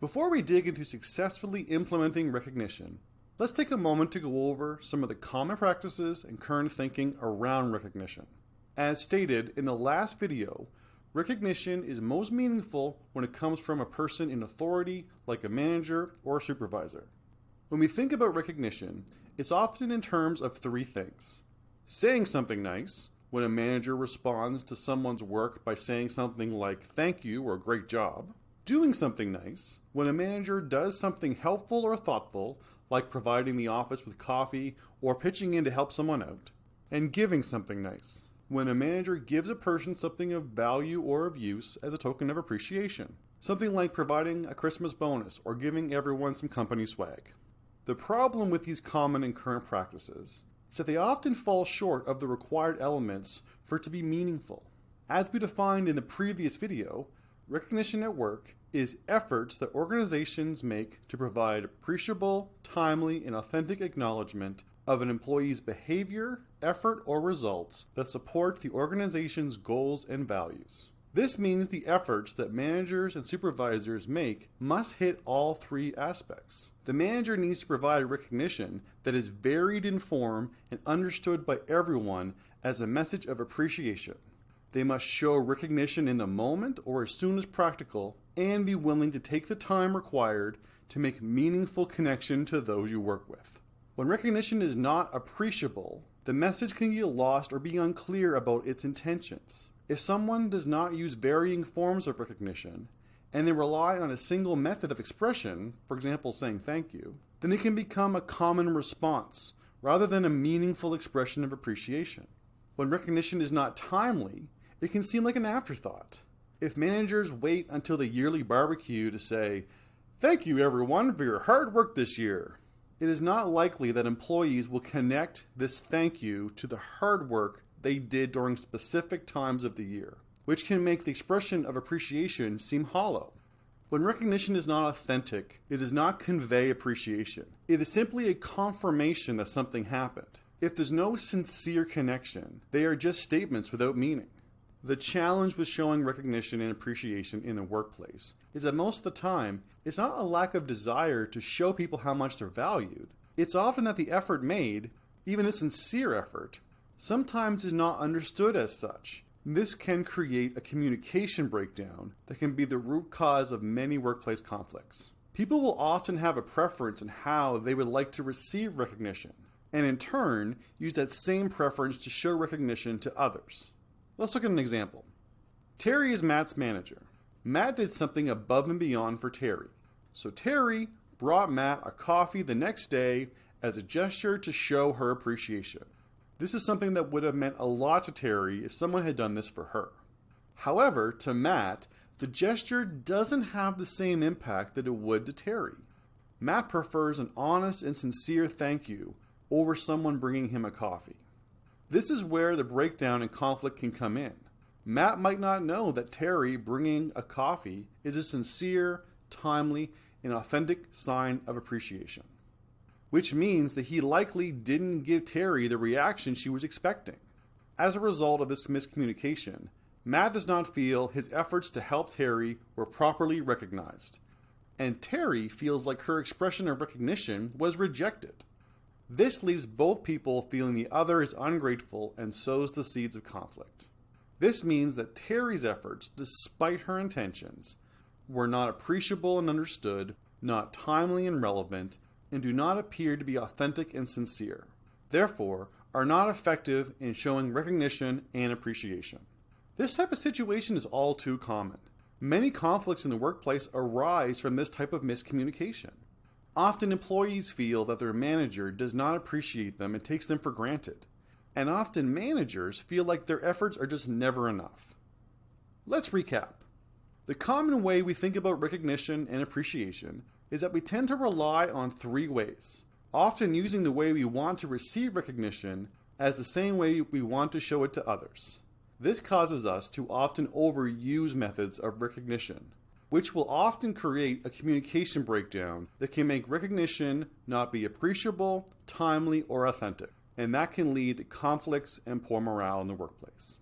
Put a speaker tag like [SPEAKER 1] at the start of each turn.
[SPEAKER 1] Before we dig into successfully implementing recognition, let's take a moment to go over some of the common practices and current thinking around recognition. As stated in the last video, recognition is most meaningful when it comes from a person in authority like a manager or a supervisor. When we think about recognition, it's often in terms of three things. Saying something nice, when a manager responds to someone's work by saying something like thank you or great job. Doing something nice, when a manager does something helpful or thoughtful, like providing the office with coffee or pitching in to help someone out. And giving something nice, when a manager gives a person something of value or of use as a token of appreciation. Something like providing a Christmas bonus or giving everyone some company swag. The problem with these common and current practices is that they often fall short of the required elements for it to be meaningful. As we defined in the previous video, recognition at work is efforts that organizations make to provide appreciable, timely, and authentic acknowledgement of an employee's behavior, effort, or results that support the organization's goals and values. This means the efforts that managers and supervisors make must hit all three aspects. The manager needs to provide recognition that is varied in form and understood by everyone as a message of appreciation. They must show recognition in the moment or as soon as practical and be willing to take the time required to make meaningful connection to those you work with. When recognition is not appreciable, the message can get lost or be unclear about its intentions. If someone does not use varying forms of recognition and they rely on a single method of expression, for example saying thank you, then it can become a common response rather than a meaningful expression of appreciation. When recognition is not timely, it can seem like an afterthought. If managers wait until the yearly barbecue to say, "Thank you everyone for your hard work this year," it is not likely that employees will connect this thank you to the hard work they did during specific times of the year, which can make the expression of appreciation seem hollow. When recognition is not authentic, it does not convey appreciation. It is simply a confirmation that something happened. If there's no sincere connection, they are just statements without meaning. The challenge with showing recognition and appreciation in the workplace is that most of the time, it's not a lack of desire to show people how much they're valued. It's often that the effort made, even a sincere effort, sometimes is not understood as such. This can create a communication breakdown that can be the root cause of many workplace conflicts. People will often have a preference in how they would like to receive recognition, and in turn, use that same preference to show recognition to others. Let's look at an example. Terry is Matt's manager. Matt did something above and beyond for Terry. So Terry brought Matt a coffee the next day as a gesture to show her appreciation. This is something that would have meant a lot to Terry if someone had done this for her. However, to Matt, the gesture doesn't have the same impact that it would to Terry. Matt prefers an honest and sincere thank you over someone bringing him a coffee. This is where the breakdown and conflict can come in. Matt might not know that Terry bringing a coffee is a sincere, timely, and authentic sign of appreciation, which means that he likely didn't give Terry the reaction she was expecting. As a result of this miscommunication, Matt does not feel his efforts to help Terry were properly recognized, and Terry feels like her expression of recognition was rejected. This leaves both people feeling the other is ungrateful and sows the seeds of conflict. This means that Terry's efforts, despite her intentions, were not appreciable and understood, not timely and relevant, and do not appear to be authentic and sincere. Therefore, are not effective in showing recognition and appreciation. This type of situation is all too common. Many conflicts in the workplace arise from this type of miscommunication. Often employees feel that their manager does not appreciate them and takes them for granted. And often managers feel like their efforts are just never enough. Let's recap. The common way we think about recognition and appreciation is that we tend to rely on three ways, often using the way we want to receive recognition as the same way we want to show it to others. This causes us to often overuse methods of recognition, which will often create a communication breakdown that can make recognition not be appreciable, timely, or authentic, and that can lead to conflicts and poor morale in the workplace.